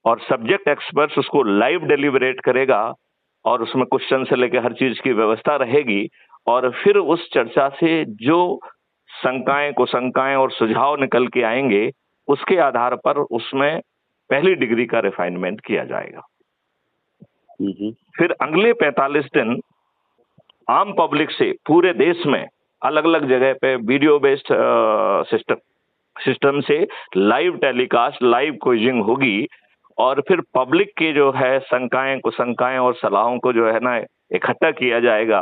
और subject experts उसको live deliberate करेगा और उसमें क्वेश्चन से लेकर हर चीज की व्यवस्था रहेगी। और फिर उस चर्चा से जो शंकाएं कुशंकाएं और सुझाव निकल के आएंगे, उसके आधार पर उसमें पहली डिग्री का रिफाइनमेंट किया जाएगा। फिर अगले 45 दिन आम पब्लिक से पूरे देश में अलग अलग जगह पे वीडियो बेस्ड सिस्टम से लाइव टेलीकास्ट, लाइव क्विजिंग होगी। और फिर पब्लिक के जो है शंकाएं कुशंकाएं और सलाहों को जो है ना इकट्ठा किया जाएगा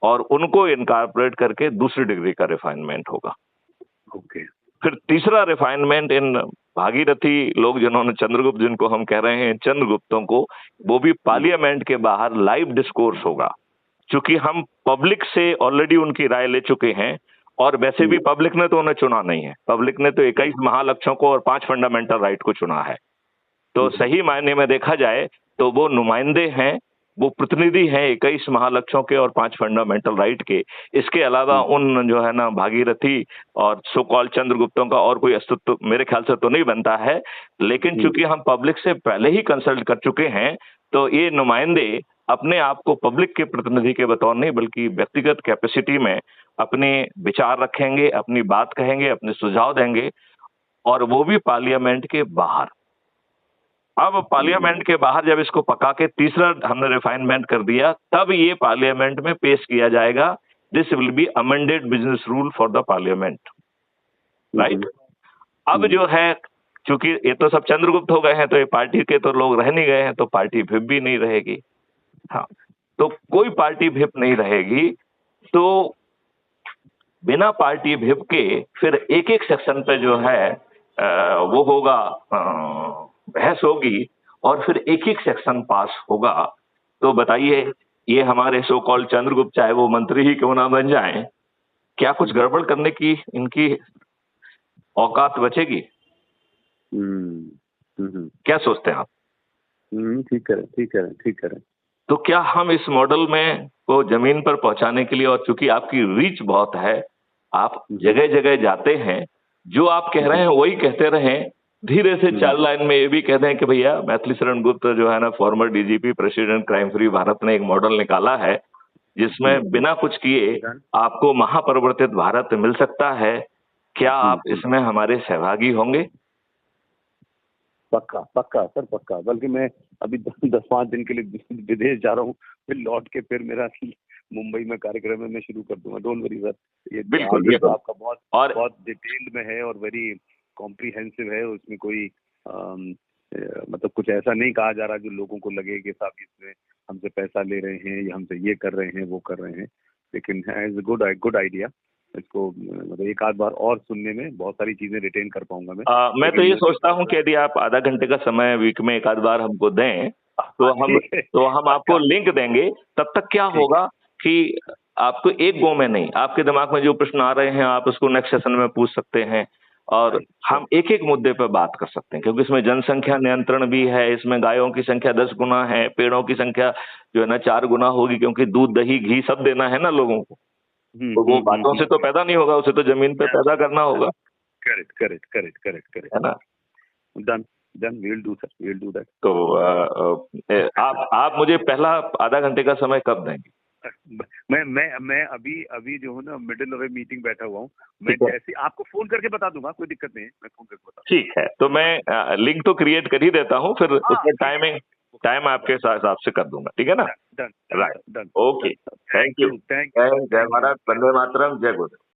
और उनको इनकॉर्पोरेट करके दूसरी डिग्री का रिफाइनमेंट होगा। ओके। फिर तीसरा रिफाइनमेंट इन भागीरथी लोग जिन्होंने चंद्रगुप्त जिनको हम कह रहे हैं चंद्रगुप्तों को, वो भी पार्लियामेंट के बाहर लाइव डिस्कोर्स होगा। चूंकि हम पब्लिक से ऑलरेडी उनकी राय ले चुके हैं और वैसे भी पब्लिक ने तो उन्हें चुना नहीं है, पब्लिक ने तो 21 महालक्ष्यों को और 5 फंडामेंटल राइट को चुना है। तो सही मायने में देखा जाए तो वो नुमाइंदे हैं, वो प्रतिनिधि हैं 21 महालक्ष्यों के और 5 फंडामेंटल राइट के। इसके अलावा उन जो है ना भागीरथी और सो कॉल चंद्रगुप्तों का और कोई अस्तित्व मेरे ख्याल से तो नहीं बनता है। लेकिन चूंकि हम पब्लिक से पहले ही कंसल्ट कर चुके हैं, तो ये नुमाइंदे अपने आप को पब्लिक के प्रतिनिधि के बतौर नहीं बल्कि व्यक्तिगत कैपेसिटी में अपने विचार रखेंगे, अपनी बात कहेंगे, अपने सुझाव देंगे, और वो भी पार्लियामेंट के बाहर। अब पार्लियामेंट के बाहर जब इसको पका के तीसरा हमने रिफाइनमेंट कर दिया, तब ये पार्लियामेंट में पेश किया जाएगा। This will be amended business rule for the parliament, right. अब जो है चूंकि ये तो सब चंद्रगुप्त हो गए हैं, तो ये पार्टी के तो लोग रह नहीं गए हैं, तो पार्टी व्हिप भी नहीं रहेगी। हाँ, तो कोई पार्टी व्हिप नहीं रहेगी, तो बिना पार्टी व्हिप के फिर एक एक सेक्शन पे जो है वो होगा, बहस होगी और फिर एक एक सेक्शन पास होगा। तो बताइए, ये हमारे सो कॉल्ड चंद्रगुप्त चाहे वो मंत्री ही क्यों ना बन जाएं, क्या कुछ गड़बड़ करने की इनकी औकात बचेगी? क्या सोचते हैं आप? ठीक करें। तो क्या हम इस मॉडल में को जमीन पर पहुंचाने के लिए, और चूंकि आपकी रीच बहुत है, आप जगह जगह जाते हैं, जो आप कह रहे हैं वही कहते रहें, धीरे से 4 लाइन में ये भी कह दें कि भैया मैथिली शरण गुप्त जो है ना farmer DGP president crime free Bharat ने एक मॉडल निकाला है जिसमें बिना कुछ किए आपको महापरिवर्तित भारत मिल सकता है। क्या आप इसमें हमारे सहभागी होंगे? पक्का सर, पक्का। बल्कि मैं अभी 10-5 दिन के लिए विदेश जा रहा हूँ, फिर लौट के फिर मेरा मुंबई में कार्यक्रम है, मैं शुरू कर दूंगा। डोंट वरी सर, ये बिल्कुल आपका बहुत डिटेल्ड में है और वेरी कॉम्प्रिहेंसिव है। उसमें कोई मतलब कुछ ऐसा नहीं कहा जा रहा जो लोगों को लगे कि साहब इसमें हमसे पैसा ले रहे हैं या हमसे ये कर रहे हैं वो कर रहे हैं। लेकिन इज गुड आइडिया। इसको मतलब एक आध बार और सुनने में बहुत सारी चीजें रिटेन कर पाऊंगा मैं तो ये सोचता हूँ कि यदि आप आधा घंटे का समय वीक में एक आध बार हमको दें तो हम आपको लिंक देंगे। तब तक क्या होगा कि आपको एक गो में नहीं, आपके दिमाग में जो प्रश्न आ रहे हैं आप उसको नेक्स्ट सेशन में पूछ सकते हैं और हम एक एक मुद्दे पर बात कर सकते हैं, क्योंकि इसमें जनसंख्या नियंत्रण भी है, इसमें गायों की संख्या 10 गुना है, पेड़ों की संख्या जो है ना 4 गुना होगी, क्योंकि दूध दही घी सब देना है ना लोगों को। तो वो बातों से तो पैदा नहीं होगा, उसे तो जमीन पे पैदा करना होगा। करेक्ट है ना। Done we'll do that। तो आप मुझे पहला आधा घंटे का समय कब देंगे? मैं अभी जो हूँ ना मिडिल ऑफ ए मीटिंग बैठा हुआ हूँ। मैं जैसे आपको फोन करके बता दूंगा, कोई दिक्कत नहीं है, मैं फोन करके बता। ठीक है, तो मैं लिंक तो क्रिएट कर ही देता हूँ, फिर उसमें टाइम आपके हिसाब से कर दूंगा, ठीक है ना? Done. Right, okay, thank you. जय भारत, वंदे मातरम, जय गुरु।